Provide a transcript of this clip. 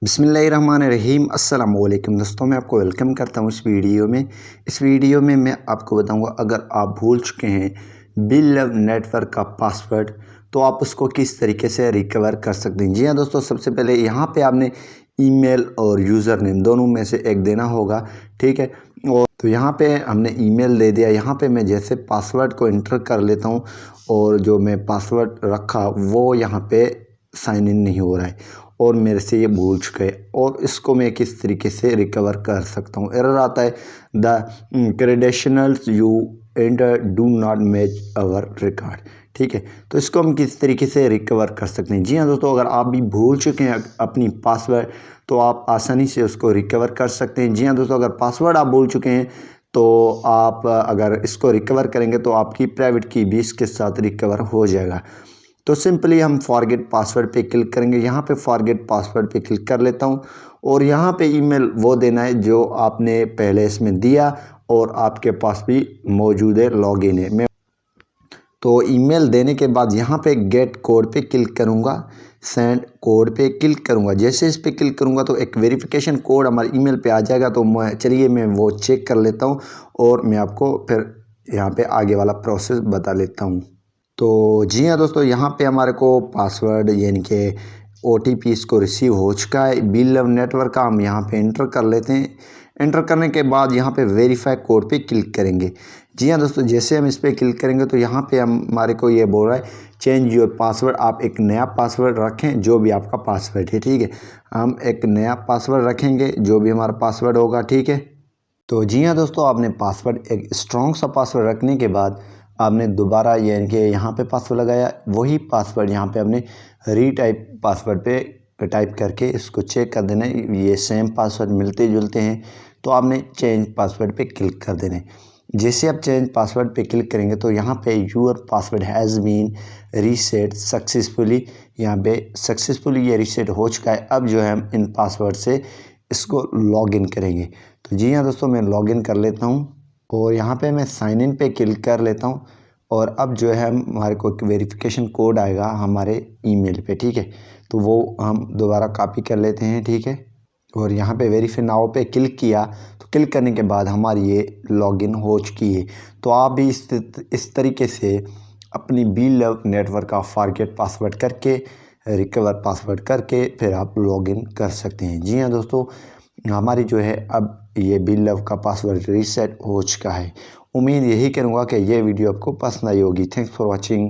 बिस्मिल्लाहिर्रहमानिर्रहीम अस्सलाम वालेकुम दोस्तों, मैं आपको वेलकम करता हूँ इस वीडियो में मैं आपको बताऊँगा अगर आप भूल चुके हैं बिल लव नेटवर्क का पासवर्ड तो आप उसको किस तरीके से रिकवर कर सकते हैं। जी हाँ दोस्तों, सबसे पहले यहाँ पे आपने ईमेल और यूज़र नेम दोनों में से एक देना होगा, ठीक है। और तो यहाँ पे हमने ईमेल दे दिया। यहाँ पे मैं जैसे पासवर्ड को इंटर कर लेता हूँ और जो मैं पासवर्ड रखा वो यहाँ पे साइन इन नहीं हो रहा है और मेरे से ये भूल चुका है और इसको मैं किस तरीके से रिकवर कर सकता हूँ। एरर आता है the credentials you enter do not match our record, ठीक है। तो इसको हम किस तरीके से रिकवर कर सकते हैं। जी हाँ दोस्तों, अगर आप भी भूल चुके हैं अपनी पासवर्ड तो आप आसानी से उसको रिकवर कर सकते हैं। जी हाँ दोस्तों, अगर पासवर्ड आप भूल चुके हैं तो आप अगर इसको रिकवर करेंगे तो आपकी प्राइवेट की भी इसके साथ रिकवर हो जाएगा। तो सिंपली हम फॉरगेट पासवर्ड पे क्लिक करेंगे। यहाँ पे फॉरगेट पासवर्ड पे क्लिक कर लेता हूँ और यहाँ पे ईमेल वो देना है जो आपने पहले इसमें दिया और आपके पास भी मौजूद है, लॉगिन है। मैं तो ईमेल देने के बाद यहाँ पे गेट कोड पे क्लिक करूँगा, सेंड कोड पे क्लिक करूँगा। जैसे इस पे क्लिक करूँगा तो एक वेरिफिकेशन कोड हमारे ईमेल पे आ जाएगा। तो मैं वो चेक कर लेता हूँ और मैं आपको फिर यहाँ पे आगे वाला प्रोसेस बता लेता हूँ। तो जी हाँ दोस्तों, यहाँ पे हमारे को पासवर्ड यानी कि OTP इसको रिसीव हो चुका है बिल लव नेटवर्क का। हम यहाँ पे इंटर कर लेते हैं। इंटर करने के बाद यहाँ पे वेरीफाई कोड पे क्लिक करेंगे। जी हाँ दोस्तों, जैसे हम इस पर क्लिक करेंगे तो यहाँ पे हमारे को ये बोल रहा है चेंज योर पासवर्ड। आप एक नया पासवर्ड रखें जो भी आपका पासवर्ड है, ठीक है। हम एक नया पासवर्ड रखेंगे जो भी हमारा पासवर्ड होगा, ठीक है। तो जी हाँ दोस्तों, आपने पासवर्ड एक स्ट्रॉन्ग सा पासवर्ड रखने के बाद आपने दोबारा यानी कि यहाँ पे पासवर्ड लगाया, वही पासवर्ड यहाँ पे आपने रीटाइप पासवर्ड पे टाइप करके इसको चेक कर देना है। ये सेम पासवर्ड मिलते जुलते हैं तो आपने चेंज पासवर्ड पे क्लिक कर देना है। जैसे आप चेंज पासवर्ड पे क्लिक करेंगे तो यहाँ पे your password has been reset successfully, यहाँ पे सक्सेसफुली ये रीसेट हो चुका है। अब जो है हम इन पासवर्ड से इसको लॉगिन करेंगे। तो जी हाँ दोस्तों, मैं लॉगिन कर लेता हूँ और यहाँ पे मैं साइन इन पे क्लिक कर लेता हूँ और अब जो है हमारे को एक वेरिफिकेशन कोड आएगा हमारे ईमेल पे, ठीक है। तो वो हम दोबारा कॉपी कर लेते हैं, ठीक है। और यहाँ पे वेरीफाई नाउ पे क्लिक किया तो क्लिक करने के बाद हमारी ये लॉगिन हो चुकी है। तो आप भी इस तरीके से अपनी बिल लव नेटवर्क का फॉरगेट पासवर्ड करके रिकवर पासवर्ड करके फिर आप लॉगिन कर सकते हैं। जी हाँ दोस्तों, हमारी जो है अब ये बिल लव का पासवर्ड रीसेट हो चुका है। उम्मीद यही करूँगा कि ये वीडियो आपको पसंद आई होगी। Thanks for watching.